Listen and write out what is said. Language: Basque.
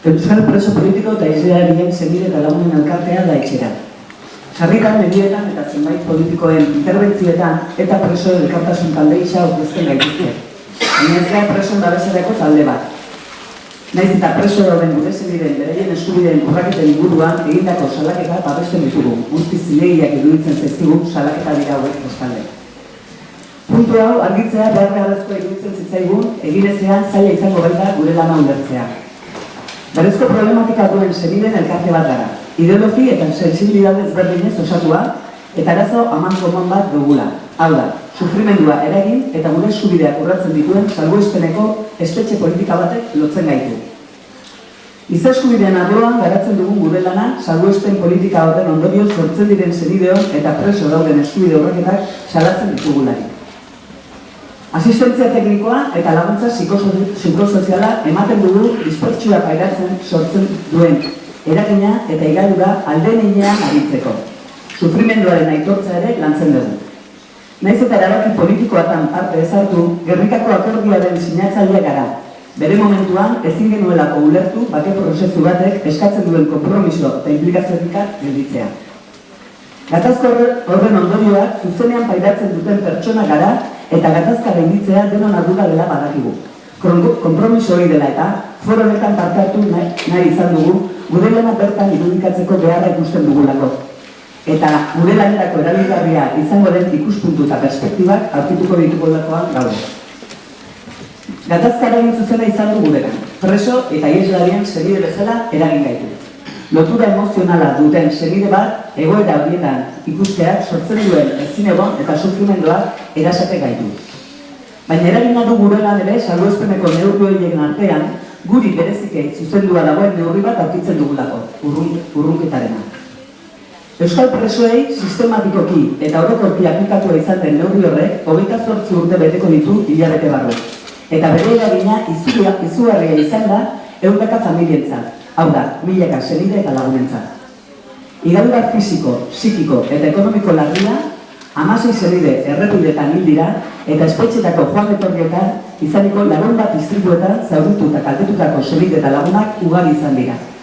Euskal preso politiko eta islearien senide eta lagunen elkartea da etxera. Sarritan, medietan eta zenbait politikoen interbentzietan eta preso elkartasun talde isa aurkezten gaituzte. Baina ez gara presoen babeserako talde bat. Naiz eta preso dauden gure senideen beraien eskubideen urraketen inguruan egindako salaketa babesten ditugu. Guzti zilegiak iruditzen zaizkigu salaketa dira hauek bestalde. Puntu hau argitzea beharrezkoa iruditzen zitzaigun, eginezean zaila izango baita gure lana ulertzea. Berezko problematika duen senideen elkarte bat gara. Ideologi eta sensibilidade ezberdinez osatua eta arazo amankoman bat dugula. Hau da, sufrimendua eragin eta gure eskubideak urratzen dituen salbuespeneko espetxe politika batek lotzen gaitu. Giza eskubideen arloan garatzen dugun gure lana salbuespen politika horren ondorioz sortzen diren senideon eta preso dauden eskubide horreketak salatzen ditugulari. Asistentzia teknikoa eta laguntza psikosoziala ematen dugu dispertsioa pairatzen sortzen duen eragina eta igadura alden inean aritzeko. Sufrimenduaren aitortza ere lantzen dugu. Naiz eta erabaki politikoatan parte ez hartu, Gernikako akordioaren sinatzailea gara. Bere momentuan ezin genuelako ulertu bake prozesu batek eskatzen duen konpromiso eta implikazioetik gelditzea. Gatazko horren ondorioak zuzenean pairatzen duten pertsona gara eta gatazka gainditzea denon ardura dela badakigu. Konpromiso hori dela eta foro honetan parte hartu nahi izan dugu, gure lana bertan irudikatzeko beharra ikusten dugulako. Eta gure lanerako erabilgarria izango den ikuspuntu eta perspektibak aurkituko ditugulakoan gaude. Gatazka eragin zuzena izan du guregan, preso eta iheslarien senide bezala eragin gaitu. Lotura emozionala duten senide bat egoera horietan ikusteak sortzen duen ezinegon eta sufrimenduak erasate gaitu. Baina eragina du gure lan ere salbuespeneko neurri horien artean guri berezikei zuzendua dagoen neurri bat aurkitzen dugulako, urrunketarena. Euskal presoei sistematikoki eta orokorki aplikatua izan den neurri horrek 28 urte beteko ditu hilabete barru. Eta bere eragina izugarria izan da ehundaka familientzat. Hau da, milaka senide eta lagunentzat. Igadura fisiko, psikiko eta ekonomiko larria, 16 senide errepidetan hil dira eta espetxetako joan etorrietan izaniko lagun bat istripuetan zauritu eta kaltetutako senide eta lagunak ugari izan dira.